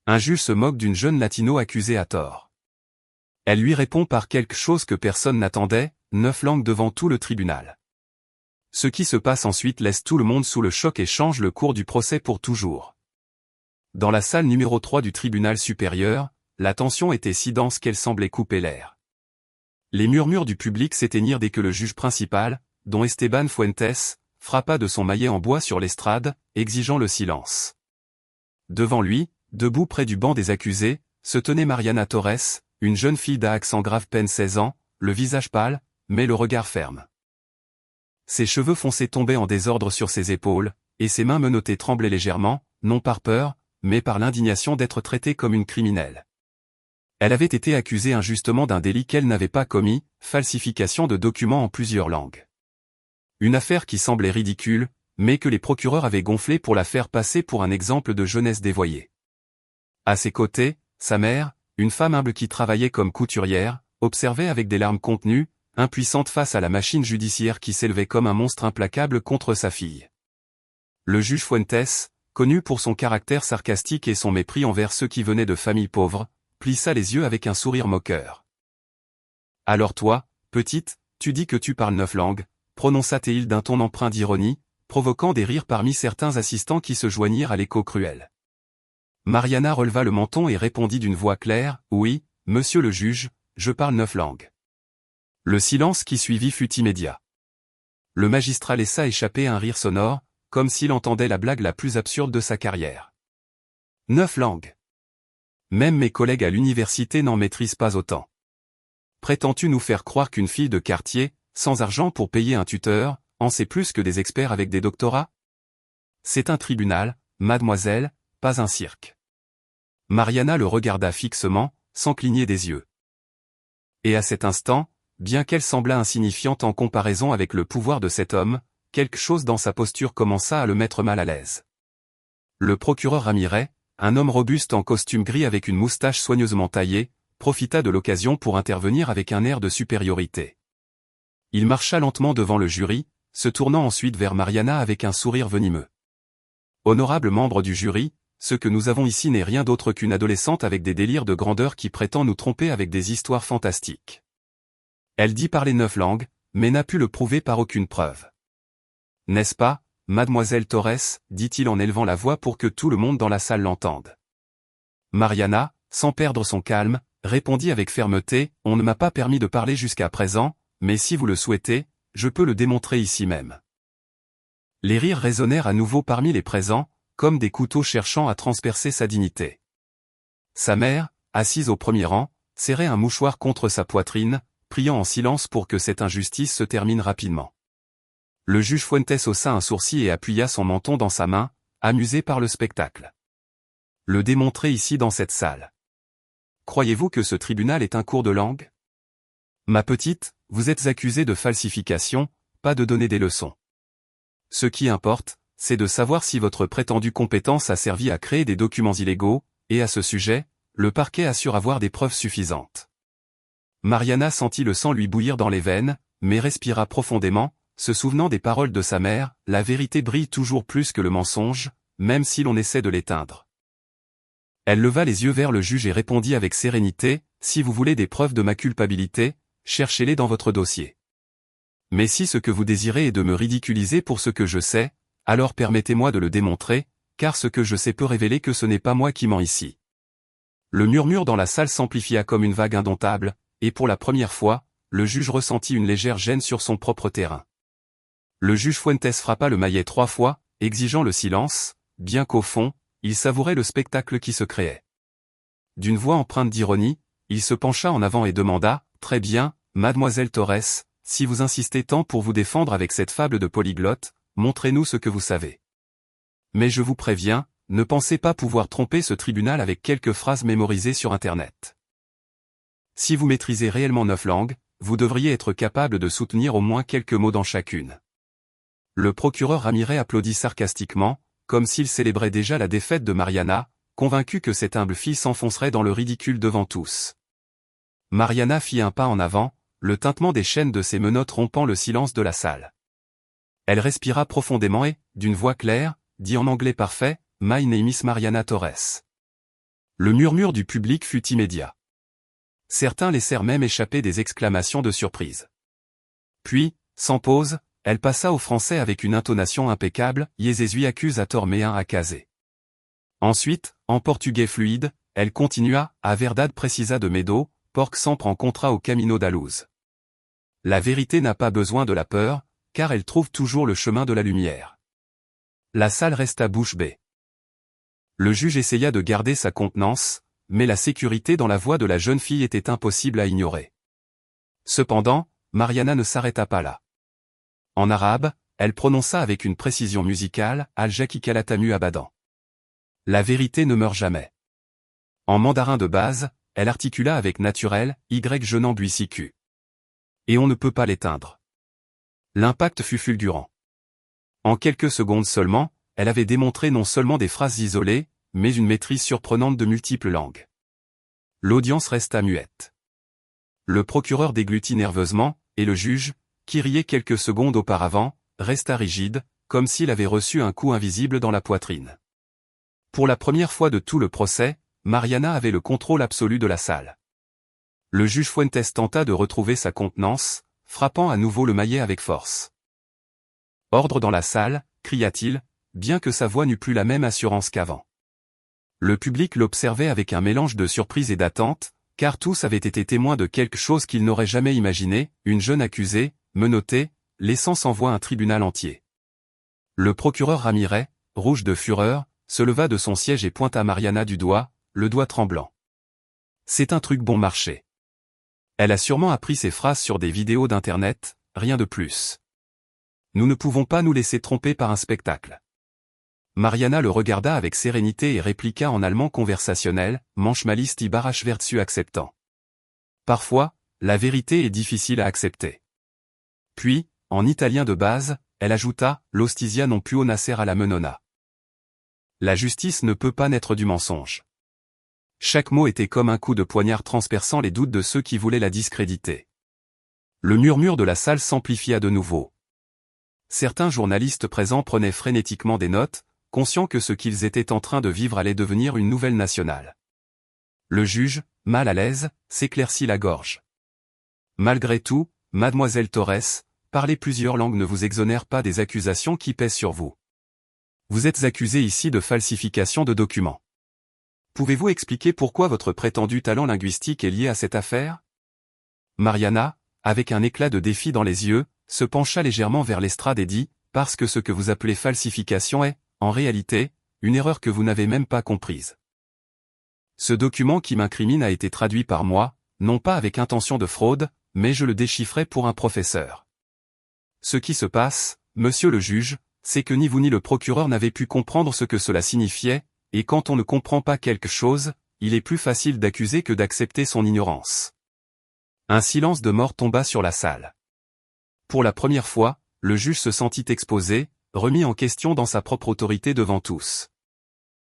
Un juge se moque d'une jeune latino accusée à tort. Elle lui répond par quelque chose que personne n'attendait, 9 langues devant tout le tribunal. Ce qui se passe ensuite laisse tout le monde sous le choc et change le cours du procès pour toujours. Dans la salle numéro 3 du tribunal supérieur, la tension était si dense qu'elle semblait couper l'air. Les murmures du public s'éteignirent dès que le juge principal, dont Esteban Fuentes, frappa de son maillet en bois sur l'estrade, exigeant le silence. Devant lui, debout près du banc des accusés, se tenait Mariana Torres, une jeune fille d'Aix en grave peine 16 ans, le visage pâle, mais le regard ferme. Ses cheveux foncés tombaient en désordre sur ses épaules, et ses mains menottées tremblaient légèrement, non par peur, mais par l'indignation d'être traitée comme une criminelle. Elle avait été accusée injustement d'un délit qu'elle n'avait pas commis, falsification de documents en plusieurs langues. Une affaire qui semblait ridicule, mais que les procureurs avaient gonflé pour la faire passer pour un exemple de jeunesse dévoyée. À ses côtés, sa mère, une femme humble qui travaillait comme couturière, observait avec des larmes contenues, impuissante face à la machine judiciaire qui s'élevait comme un monstre implacable contre sa fille. Le juge Fuentes, connu pour son caractère sarcastique et son mépris envers ceux qui venaient de familles pauvres, plissa les yeux avec un sourire moqueur. « Alors toi, petite, tu dis que tu parles 9 langues, prononça-t-il d'un ton empreint d'ironie, provoquant des rires parmi certains assistants qui se joignirent à l'écho cruel. Mariana releva le menton et répondit d'une voix claire, « Oui, monsieur le juge, je parle 9 langues. » Le silence qui suivit fut immédiat. Le magistrat laissa échapper un rire sonore, comme s'il entendait la blague la plus absurde de sa carrière. 9 langues. Même mes collègues à l'université n'en maîtrisent pas autant. Prétends-tu nous faire croire qu'une fille de quartier, sans argent pour payer un tuteur, en sait plus que des experts avec des doctorats? C'est un tribunal, mademoiselle, pas un cirque. Mariana le regarda fixement, sans cligner des yeux. Et à cet instant, bien qu'elle semblât insignifiante en comparaison avec le pouvoir de cet homme, quelque chose dans sa posture commença à le mettre mal à l'aise. Le procureur Ramirez, un homme robuste en costume gris avec une moustache soigneusement taillée, profita de l'occasion pour intervenir avec un air de supériorité. Il marcha lentement devant le jury, se tournant ensuite vers Mariana avec un sourire venimeux. Honorable membre du jury, ce que nous avons ici n'est rien d'autre qu'une adolescente avec des délires de grandeur qui prétend nous tromper avec des histoires fantastiques. Elle dit parler 9 langues, mais n'a pu le prouver par aucune preuve. N'est-ce pas, mademoiselle Torres, dit-il en élevant la voix pour que tout le monde dans la salle l'entende. Mariana, sans perdre son calme, répondit avec fermeté, on ne m'a pas permis de parler jusqu'à présent, mais si vous le souhaitez, je peux le démontrer ici même. Les rires résonnèrent à nouveau parmi les présents, comme des couteaux cherchant à transpercer sa dignité. Sa mère, assise au premier rang, serrait un mouchoir contre sa poitrine, priant en silence pour que cette injustice se termine rapidement. Le juge Fuentes haussa un sourcil et appuya son menton dans sa main, amusé par le spectacle. Le démontrer ici dans cette salle. Croyez-vous que ce tribunal est un cours de langue? Ma petite, vous êtes accusée de falsification, pas de donner des leçons. Ce qui importe, c'est de savoir si votre prétendue compétence a servi à créer des documents illégaux, et à ce sujet, le parquet assure avoir des preuves suffisantes. Mariana sentit le sang lui bouillir dans les veines, mais respira profondément, se souvenant des paroles de sa mère, la vérité brille toujours plus que le mensonge, même si l'on essaie de l'éteindre. Elle leva les yeux vers le juge et répondit avec sérénité, si vous voulez des preuves de ma culpabilité, cherchez-les dans votre dossier. Mais si ce que vous désirez est de me ridiculiser pour ce que je sais, alors permettez-moi de le démontrer, car ce que je sais peut révéler que ce n'est pas moi qui mens ici. Le murmure dans la salle s'amplifia comme une vague indomptable, et pour la première fois, le juge ressentit une légère gêne sur son propre terrain. Le juge Fuentes frappa le maillet 3 fois, exigeant le silence, bien qu'au fond, il savourait le spectacle qui se créait. D'une voix empreinte d'ironie, il se pencha en avant et demanda, « Très bien, mademoiselle Torres, si vous insistez tant pour vous défendre avec cette fable de polyglotte, montrez-nous ce que vous savez. Mais je vous préviens, ne pensez pas pouvoir tromper ce tribunal avec quelques phrases mémorisées sur Internet. Si vous maîtrisez réellement 9 langues, vous devriez être capable de soutenir au moins quelques mots dans chacune. » Le procureur Ramirez applaudit sarcastiquement, comme s'il célébrait déjà la défaite de Mariana, convaincu que cette humble fille s'enfoncerait dans le ridicule devant tous. Mariana fit un pas en avant, le tintement des chaînes de ses menottes rompant le silence de la salle. Elle respira profondément et, d'une voix claire, dit en anglais parfait, « My name is Mariana Torres. Le murmure du public fut immédiat. Certains laissèrent même échapper des exclamations de surprise. Puis, sans pause, elle passa au français avec une intonation impeccable, « Jésus accuse à tort mais un à caser ». Ensuite, en portugais fluide, elle continua, « A verdade precisa de medo, porc sempre en contra au camino da luz ». La vérité n'a pas besoin de la peur, car elle trouve toujours le chemin de la lumière. La salle resta bouche bée. Le juge essaya de garder sa contenance, mais la sécurité dans la voix de la jeune fille était impossible à ignorer. Cependant, Mariana ne s'arrêta pas là. En arabe, elle prononça avec une précision musicale, « Al-Jaki Kalatamu Abadan ». La vérité ne meurt jamais. En mandarin de base, elle articula avec naturel, « Y je n'en buis cu ». Et on ne peut pas l'éteindre. L'impact fut fulgurant. En quelques secondes seulement, elle avait démontré non seulement des phrases isolées, mais une maîtrise surprenante de multiples langues. L'audience resta muette. Le procureur déglutit nerveusement, et le juge, qui riait quelques secondes auparavant, resta rigide, comme s'il avait reçu un coup invisible dans la poitrine. Pour la première fois de tout le procès, Mariana avait le contrôle absolu de la salle. Le juge Fuentes tenta de retrouver sa contenance, frappant à nouveau le maillet avec force. « Ordre dans la salle », cria-t-il, bien que sa voix n'eût plus la même assurance qu'avant. Le public l'observait avec un mélange de surprise et d'attente, car tous avaient été témoins de quelque chose qu'ils n'auraient jamais imaginé, une jeune accusée, menottée, laissant sans voix un tribunal entier. Le procureur Ramirez, rouge de fureur, se leva de son siège et pointa Mariana du doigt, le doigt tremblant. « C'est un truc bon marché. Elle a sûrement appris ces phrases sur des vidéos d'internet, rien de plus. Nous ne pouvons pas nous laisser tromper par un spectacle. » Mariana le regarda avec sérénité et répliqua en allemand conversationnel, « Manchmal ist die Wahrheit schwer zu accepten. » Parfois, la vérité est difficile à accepter. Puis, en italien de base, elle ajouta, « L'ostisia non può nascer alla menona. » La justice ne peut pas naître du mensonge. Chaque mot était comme un coup de poignard transperçant les doutes de ceux qui voulaient la discréditer. Le murmure de la salle s'amplifia de nouveau. Certains journalistes présents prenaient frénétiquement des notes, conscients que ce qu'ils étaient en train de vivre allait devenir une nouvelle nationale. Le juge, mal à l'aise, s'éclaircit la gorge. « Malgré tout, mademoiselle Torres, parler plusieurs langues ne vous exonère pas des accusations qui pèsent sur vous. Vous êtes accusée ici de falsification de documents. Pouvez-vous expliquer pourquoi votre prétendu talent linguistique est lié à cette affaire ?» Mariana, avec un éclat de défi dans les yeux, se pencha légèrement vers l'estrade et dit, « Parce que ce que vous appelez falsification est, en réalité, une erreur que vous n'avez même pas comprise. Ce document qui m'incrimine a été traduit par moi, non pas avec intention de fraude, mais je le déchiffrais pour un professeur. Ce qui se passe, monsieur le juge, c'est que ni vous ni le procureur n'avez pu comprendre ce que cela signifiait, et quand on ne comprend pas quelque chose, il est plus facile d'accuser que d'accepter son ignorance. » Un silence de mort tomba sur la salle. Pour la première fois, le juge se sentit exposé, remis en question dans sa propre autorité devant tous.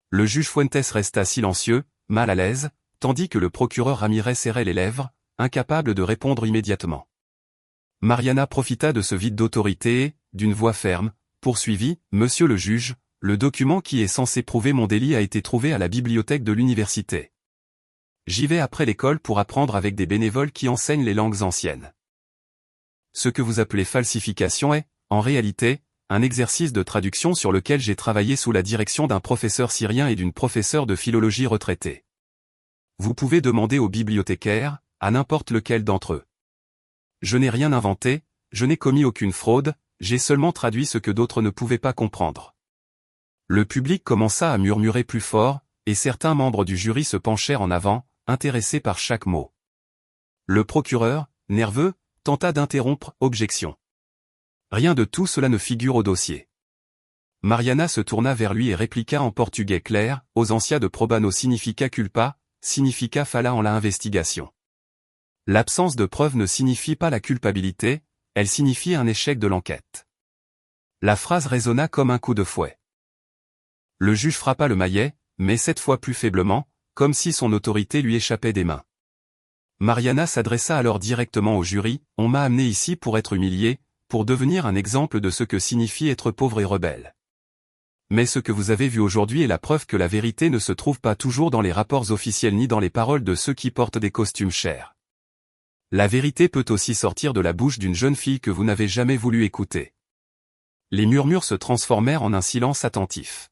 Le juge Fuentes resta silencieux, mal à l'aise, tandis que le procureur Ramirez serrait les lèvres, incapable de répondre immédiatement. Mariana profita de ce vide d'autorité et, d'une voix ferme, poursuivit, « Monsieur le juge, le document qui est censé prouver mon délit a été trouvé à la bibliothèque de l'université. J'y vais après l'école pour apprendre avec des bénévoles qui enseignent les langues anciennes. Ce que vous appelez falsification est, en réalité, un exercice de traduction sur lequel j'ai travaillé sous la direction d'un professeur syrien et d'une professeure de philologie retraitée. Vous pouvez demander aux bibliothécaires, à n'importe lequel d'entre eux. Je n'ai rien inventé, je n'ai commis aucune fraude, j'ai seulement traduit ce que d'autres ne pouvaient pas comprendre. » Le public commença à murmurer plus fort, et certains membres du jury se penchèrent en avant, intéressés par chaque mot. Le procureur, nerveux, tenta d'interrompre, objection. Rien de tout cela ne figure au dossier. Mariana se tourna vers lui et répliqua en portugais clair, ausencia de probano significa culpa, significa falla en la investigation. L'absence de preuve ne signifie pas la culpabilité, elle signifie un échec de l'enquête. La phrase résonna comme un coup de fouet. Le juge frappa le maillet, mais cette fois plus faiblement, comme si son autorité lui échappait des mains. Mariana s'adressa alors directement au jury, « On m'a amené ici pour être humilié, pour devenir un exemple de ce que signifie être pauvre et rebelle. Mais ce que vous avez vu aujourd'hui est la preuve que la vérité ne se trouve pas toujours dans les rapports officiels ni dans les paroles de ceux qui portent des costumes chers. La vérité peut aussi sortir de la bouche d'une jeune fille que vous n'avez jamais voulu écouter. Les murmures se transformèrent en un silence attentif.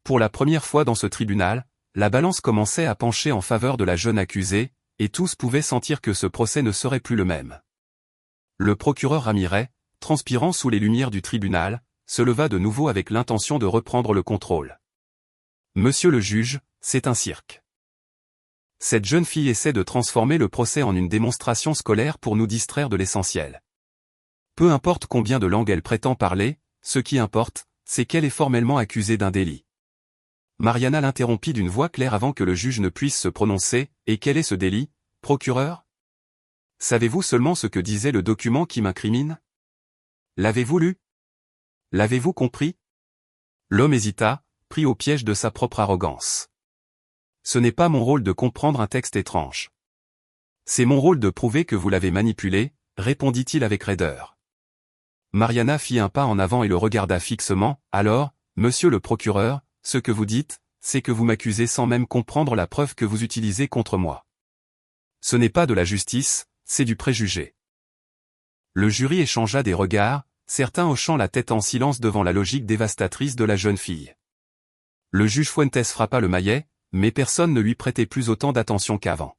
Pour la première fois dans ce tribunal, la balance commençait à pencher en faveur de la jeune accusée, et tous pouvaient sentir que ce procès ne serait plus le même. Le procureur Ramirez, transpirant sous les lumières du tribunal, se leva de nouveau avec l'intention de reprendre le contrôle. « Monsieur le juge, c'est un cirque. Cette jeune fille essaie de transformer le procès en une démonstration scolaire pour nous distraire de l'essentiel. Peu importe combien de langues elle prétend parler, ce qui importe, c'est qu'elle est formellement accusée d'un délit. » Mariana l'interrompit d'une voix claire avant que le juge ne puisse se prononcer. « Et quel est ce délit, procureur ? Savez-vous seulement ce que disait le document qui m'incrimine ? L'avez-vous lu ? L'avez-vous compris ? » L'homme hésita, pris au piège de sa propre arrogance. « Ce n'est pas mon rôle de comprendre un texte étrange. C'est mon rôle de prouver que vous l'avez manipulé, » répondit-il avec raideur. Mariana fit un pas en avant et le regarda fixement. « Alors, monsieur le procureur, ce que vous dites, c'est que vous m'accusez sans même comprendre la preuve que vous utilisez contre moi. Ce n'est pas de la justice, c'est du préjugé. » Le jury échangea des regards, certains hochant la tête en silence devant la logique dévastatrice de la jeune fille. Le juge Fuentes frappa le maillet, mais personne ne lui prêtait plus autant d'attention qu'avant.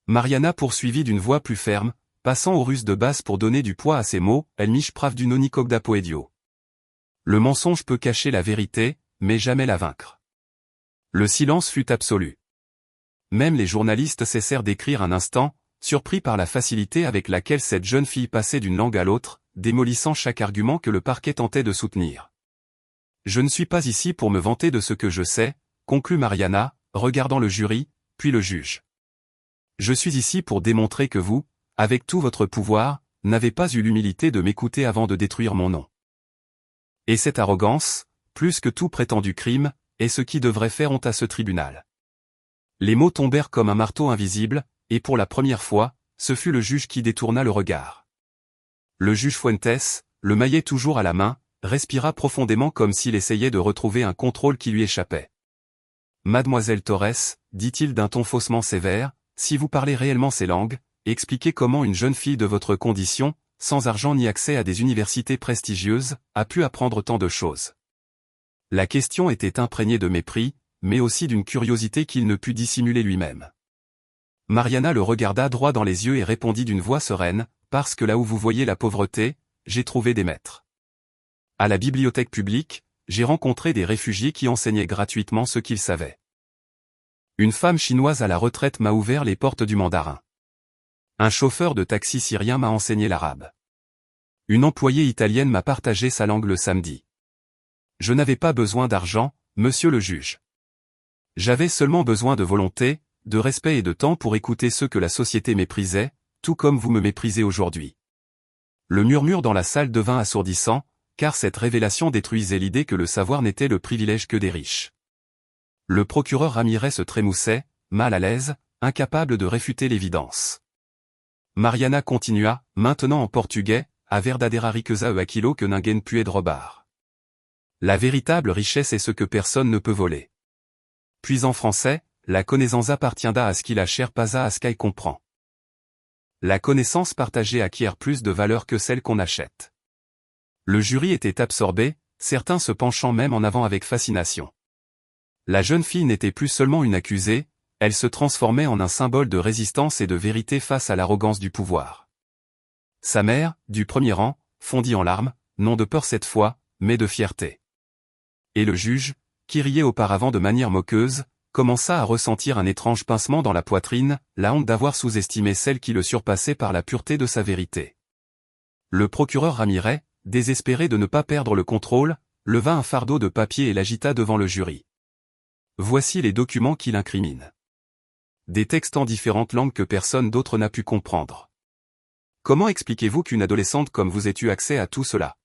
Mariana poursuivit d'une voix plus ferme, passant aux ruses de basse pour donner du poids à ses mots. « El mich prav du nonicogda poedio. Le mensonge peut cacher la vérité, mais jamais la vaincre. » Le silence fut absolu. Même les journalistes cessèrent d'écrire un instant, surpris par la facilité avec laquelle cette jeune fille passait d'une langue à l'autre, démolissant chaque argument que le parquet tentait de soutenir. « Je ne suis pas ici pour me vanter de ce que je sais, » conclut Mariana, regardant le jury, puis le juge. « Je suis ici pour démontrer que vous, avec tout votre pouvoir, n'avez pas eu l'humilité de m'écouter avant de détruire mon nom. Et cette arrogance, plus que tout prétendu crime, est ce qui devrait faire honte à ce tribunal. » Les mots tombèrent comme un marteau invisible, et pour la première fois, ce fut le juge qui détourna le regard. Le juge Fuentes, le maillet toujours à la main, respira profondément comme s'il essayait de retrouver un contrôle qui lui échappait. « Mademoiselle Torres, dit-il d'un ton faussement sévère, si vous parlez réellement ces langues, expliquez comment une jeune fille de votre condition, sans argent ni accès à des universités prestigieuses, a pu apprendre tant de choses. » La question était imprégnée de mépris, mais aussi d'une curiosité qu'il ne put dissimuler lui-même. Mariana le regarda droit dans les yeux et répondit d'une voix sereine, « Parce que là où vous voyez la pauvreté, j'ai trouvé des maîtres. À la bibliothèque publique, j'ai rencontré des réfugiés qui enseignaient gratuitement ce qu'ils savaient. Une femme chinoise à la retraite m'a ouvert les portes du mandarin. Un chauffeur de taxi syrien m'a enseigné l'arabe. Une employée italienne m'a partagé sa langue le samedi. Je n'avais pas besoin d'argent, monsieur le juge. J'avais seulement besoin de volonté, de respect et de temps pour écouter ceux que la société méprisait, tout comme vous me méprisez aujourd'hui. » Le murmure dans la salle devint assourdissant, car cette révélation détruisait l'idée que le savoir n'était le privilège que des riches. Le procureur Ramirez se trémoussait, mal à l'aise, incapable de réfuter l'évidence. Mariana continua, maintenant en portugais, « A verdadeira riqueza e aquilo que ninguém pode roubar. La véritable richesse est ce que personne ne peut voler. » Puis en français, « La connaissance appartient à ce qui la chair pas à ce qu'elle comprend. La connaissance partagée acquiert plus de valeur que celle qu'on achète. » Le jury était absorbé, certains se penchant même en avant avec fascination. La jeune fille n'était plus seulement une accusée, elle se transformait en un symbole de résistance et de vérité face à l'arrogance du pouvoir. Sa mère, du premier rang, fondit en larmes, non de peur cette fois, mais de fierté. Et le juge, qui riait auparavant de manière moqueuse, commença à ressentir un étrange pincement dans la poitrine, la honte d'avoir sous-estimé celle qui le surpassait par la pureté de sa vérité. Le procureur Ramirez, désespéré de ne pas perdre le contrôle, leva un fardeau de papier et l'agita devant le jury. Voici les documents qui l'incriminent. Des textes en différentes langues que personne d'autre n'a pu comprendre. Comment expliquez-vous qu'une adolescente comme vous ait eu accès à tout cela?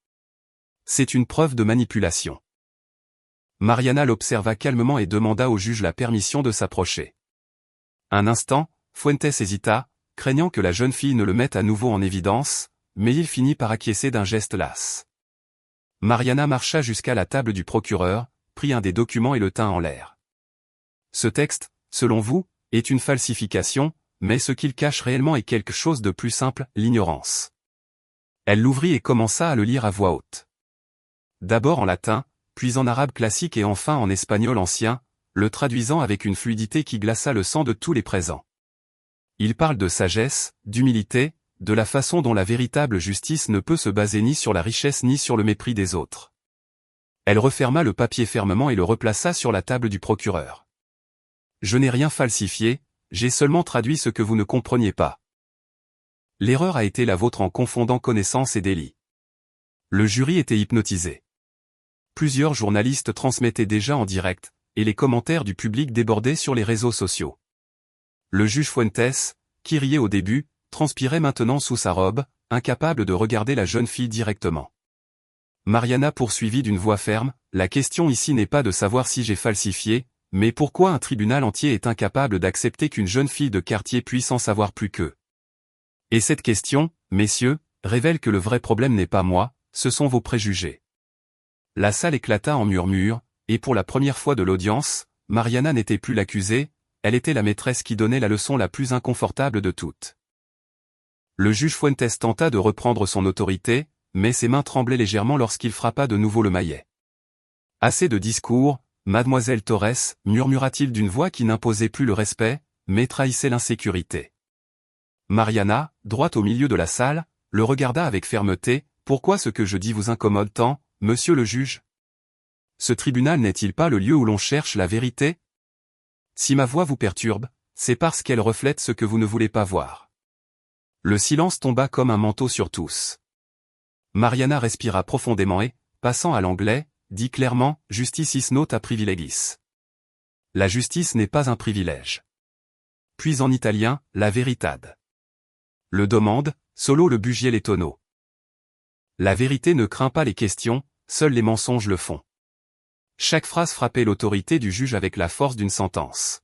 C'est une preuve de manipulation. Mariana l'observa calmement et demanda au juge la permission de s'approcher. Un instant, Fuentes hésita, craignant que la jeune fille ne le mette à nouveau en évidence, mais il finit par acquiescer d'un geste las. Mariana marcha jusqu'à la table du procureur, prit un des documents et le tint en l'air. Ce texte, selon vous, est une falsification, mais ce qu'il cache réellement est quelque chose de plus simple, l'ignorance. Elle l'ouvrit et commença à le lire à voix haute. D'abord en latin, puis en arabe classique et enfin en espagnol ancien, le traduisant avec une fluidité qui glaça le sang de tous les présents. Il parle de sagesse, d'humilité, de la façon dont la véritable justice ne peut se baser ni sur la richesse ni sur le mépris des autres. Elle referma le papier fermement et le replaça sur la table du procureur. Je n'ai rien falsifié, j'ai seulement traduit ce que vous ne compreniez pas. L'erreur a été la vôtre en confondant connaissance et délit. Le jury était hypnotisé. Plusieurs journalistes transmettaient déjà en direct, et les commentaires du public débordaient sur les réseaux sociaux. Le juge Fuentes, qui riait au début, transpirait maintenant sous sa robe, incapable de regarder la jeune fille directement. Mariana poursuivit d'une voix ferme, « La question ici n'est pas de savoir si j'ai falsifié, mais pourquoi un tribunal entier est incapable d'accepter qu'une jeune fille de quartier puisse en savoir plus qu'eux. Et cette question, messieurs, révèle que le vrai problème n'est pas moi, ce sont vos préjugés. » La salle éclata en murmures, et pour la première fois de l'audience, Mariana n'était plus l'accusée, elle était la maîtresse qui donnait la leçon la plus inconfortable de toutes. Le juge Fuentes tenta de reprendre son autorité, mais ses mains tremblaient légèrement lorsqu'il frappa de nouveau le maillet. « Assez de discours, mademoiselle Torres, murmura-t-il d'une voix qui n'imposait plus le respect, mais trahissait l'insécurité. Mariana, droite au milieu de la salle, le regarda avec fermeté. « Pourquoi ce que je dis vous incommode tant, monsieur le juge? Ce tribunal n'est-il pas le lieu où l'on cherche la vérité? Si ma voix vous perturbe, c'est parce qu'elle reflète ce que vous ne voulez pas voir. » Le silence tomba comme un manteau sur tous. Mariana respira profondément et, passant à l'anglais, dit clairement, « Justice is not a privilegis. » La justice n'est pas un privilège. Puis en italien, la veritad. Le demande, solo le bugier les tonneaux. La vérité ne craint pas les questions, seuls les mensonges le font. Chaque phrase frappait l'autorité du juge avec la force d'une sentence.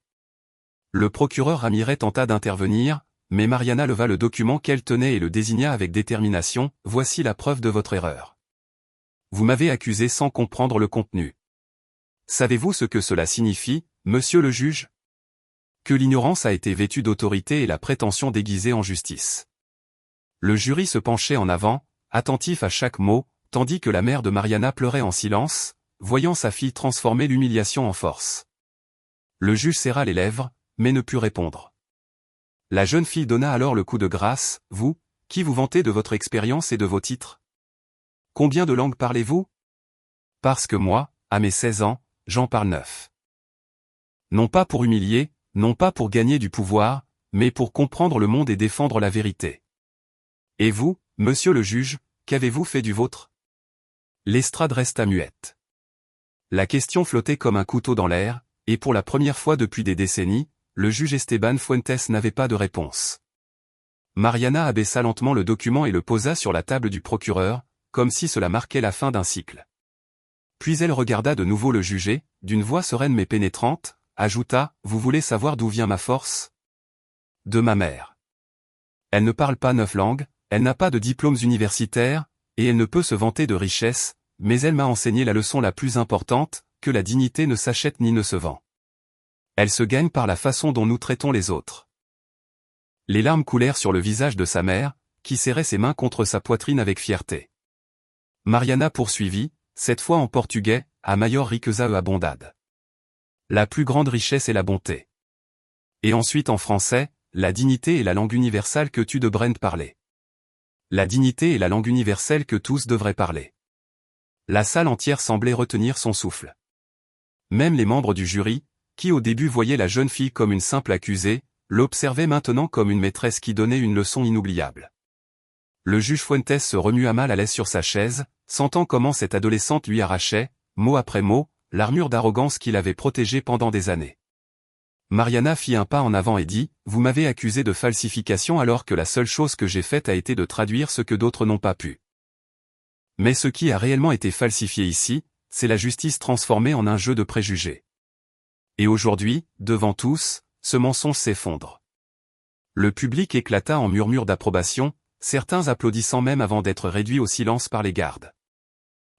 Le procureur Ramirez tenta d'intervenir, mais Mariana leva le document qu'elle tenait et le désigna avec détermination, « Voici la preuve de votre erreur. Vous m'avez accusé sans comprendre le contenu. Savez-vous ce que cela signifie, monsieur le juge? Que l'ignorance a été vêtue d'autorité et la prétention déguisée en justice. » Le jury se penchait en avant, attentif à chaque mot, tandis que la mère de Mariana pleurait en silence, voyant sa fille transformer l'humiliation en force. Le juge serra les lèvres, mais ne put répondre. La jeune fille donna alors le coup de grâce, « Vous, qui vous vantez de votre expérience et de vos titres? Combien de langues parlez-vous? Parce que moi, à mes 16 ans, j'en parle 9. Non pas pour humilier, non pas pour gagner du pouvoir, mais pour comprendre le monde et défendre la vérité. Et vous, monsieur le juge, qu'avez-vous fait du vôtre? » L'estrade resta muette. La question flottait comme un couteau dans l'air, et pour la première fois depuis des décennies, le juge Esteban Fuentes n'avait pas de réponse. Mariana abaissa lentement le document et le posa sur la table du procureur, comme si cela marquait la fin d'un cycle. Puis elle regarda de nouveau le jugé, d'une voix sereine mais pénétrante, ajouta, « Vous voulez savoir d'où vient ma force? De ma mère. Elle ne parle pas 9 langues, elle n'a pas de diplômes universitaires, et elle ne peut se vanter de richesse, mais elle m'a enseigné la leçon la plus importante, que la dignité ne s'achète ni ne se vend. Elle se gagne par la façon dont nous traitons les autres. » Les larmes coulèrent sur le visage de sa mère, qui serrait ses mains contre sa poitrine avec fierté. Mariana poursuivit, cette fois en portugais, « A maior riqueza e a bondade. » La plus grande richesse est la bonté. Et ensuite en français, « La dignité est la langue universelle que tu devrais parler. » La dignité est la langue universelle que tous devraient parler. La salle entière semblait retenir son souffle. Même les membres du jury, qui au début voyaient la jeune fille comme une simple accusée, l'observaient maintenant comme une maîtresse qui donnait une leçon inoubliable. Le juge Fuentes se remua mal à l'aise sur sa chaise, sentant comment cette adolescente lui arrachait, mot après mot, l'armure d'arrogance qui l'avait protégée pendant des années. Mariana fit un pas en avant et dit, « Vous m'avez accusé de falsification alors que la seule chose que j'ai faite a été de traduire ce que d'autres n'ont pas pu. Mais ce qui a réellement été falsifié ici, c'est la justice transformée en un jeu de préjugés. Et aujourd'hui, devant tous, ce mensonge s'effondre. » Le public éclata en murmures d'approbation, certains applaudissant même avant d'être réduits au silence par les gardes.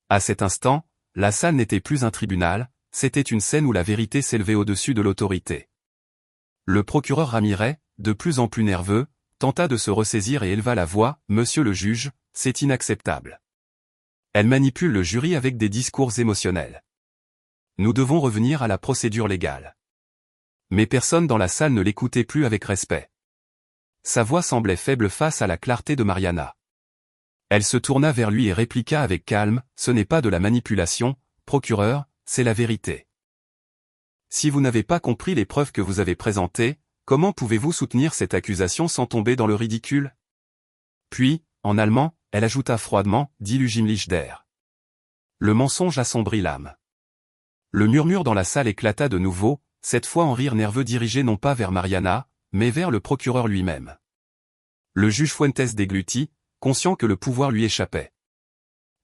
À cet instant, la salle n'était plus un tribunal, c'était une scène où la vérité s'élevait au-dessus de l'autorité. Le procureur Ramirez, de plus en plus nerveux, tenta de se ressaisir et éleva la voix, « Monsieur le juge, c'est inacceptable. Elle manipule le jury avec des discours émotionnels. Nous devons revenir à la procédure légale. » Mais personne dans la salle ne l'écoutait plus avec respect. Sa voix semblait faible face à la clarté de Mariana. Elle se tourna vers lui et répliqua avec calme, « Ce n'est pas de la manipulation, procureur, c'est la vérité. Si vous n'avez pas compris les preuves que vous avez présentées, comment pouvez-vous soutenir cette accusation sans tomber dans le ridicule ?» Puis, en allemand, elle ajouta froidement, « Dit l'Ujimlich der. » Le mensonge assombrit l'âme. Le murmure dans la salle éclata de nouveau, cette fois en rire nerveux dirigé non pas vers Mariana, mais vers le procureur lui-même. Le juge Fuentes déglutit, conscient que le pouvoir lui échappait.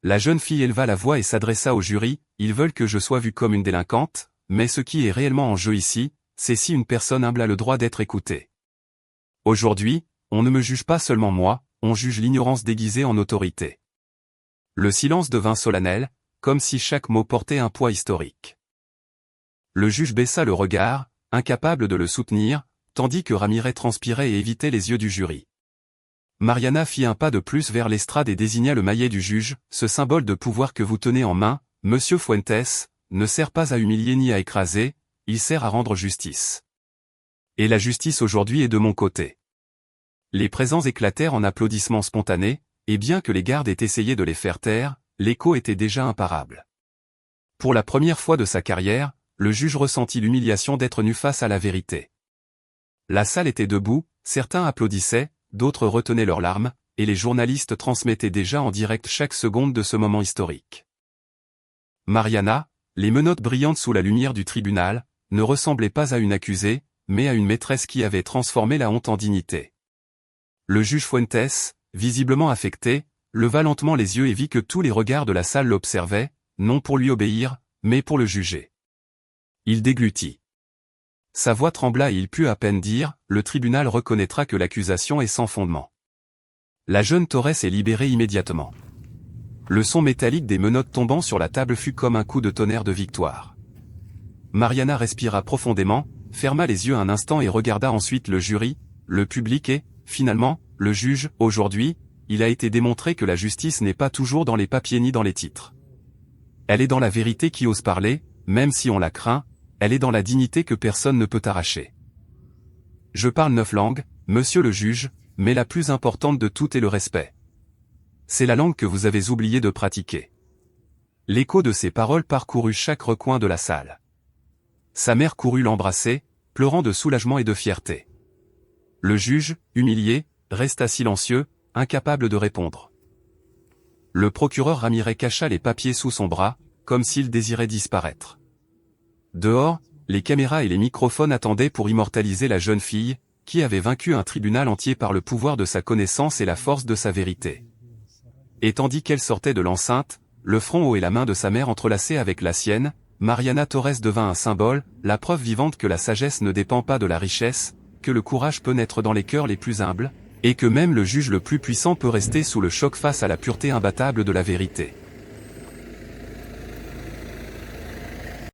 La jeune fille éleva la voix et s'adressa au jury, « Ils veulent que je sois vue comme une délinquante, mais ce qui est réellement en jeu ici, c'est si une personne humble a le droit d'être écoutée. Aujourd'hui, on ne me juge pas seulement moi, on juge l'ignorance déguisée en autorité. » Le silence devint solennel, comme si chaque mot portait un poids historique. Le juge baissa le regard, incapable de le soutenir, tandis que Ramirez transpirait et évitait les yeux du jury. Mariana fit un pas de plus vers l'estrade et désigna le maillet du juge, « Ce symbole de pouvoir que vous tenez en main, Monsieur Fuentes, ne sert pas à humilier ni à écraser, il sert à rendre justice. Et la justice aujourd'hui est de mon côté. » Les présents éclatèrent en applaudissements spontanés, et bien que les gardes aient essayé de les faire taire, l'écho était déjà imparable. Pour la première fois de sa carrière, le juge ressentit l'humiliation d'être nu face à la vérité. La salle était debout, certains applaudissaient, d'autres retenaient leurs larmes, et les journalistes transmettaient déjà en direct chaque seconde de ce moment historique. Mariana, les menottes brillantes sous la lumière du tribunal, ne ressemblait pas à une accusée, mais à une maîtresse qui avait transformé la honte en dignité. Le juge Fuentes, visiblement affecté, leva lentement les yeux et vit que tous les regards de la salle l'observaient, non pour lui obéir, mais pour le juger. Il déglutit. Sa voix trembla et il put à peine dire, « Le tribunal reconnaîtra que l'accusation est sans fondement. » La jeune Torres est libérée immédiatement. Le son métallique des menottes tombant sur la table fut comme un coup de tonnerre de victoire. Mariana respira profondément, ferma les yeux un instant et regarda ensuite le jury, le public et, finalement, le juge. « Aujourd'hui, il a été démontré que la justice n'est pas toujours dans les papiers ni dans les titres. Elle est dans la vérité qui ose parler, même si on la craint, elle est dans la dignité que personne ne peut arracher. Je parle 9 langues, monsieur le juge, mais la plus importante de toutes est le respect. C'est la langue que vous avez oublié de pratiquer. » L'écho de ces paroles parcourut chaque recoin de la salle. Sa mère courut l'embrasser, pleurant de soulagement et de fierté. Le juge, humilié, resta silencieux, incapable de répondre. Le procureur Ramirez cacha les papiers sous son bras, comme s'il désirait disparaître. Dehors, les caméras et les microphones attendaient pour immortaliser la jeune fille, qui avait vaincu un tribunal entier par le pouvoir de sa connaissance et la force de sa vérité. Et tandis qu'elle sortait de l'enceinte, le front haut et la main de sa mère entrelacée avec la sienne, Mariana Torres devint un symbole, la preuve vivante que la sagesse ne dépend pas de la richesse, que le courage peut naître dans les cœurs les plus humbles, et que même le juge le plus puissant peut rester sous le choc face à la pureté imbattable de la vérité.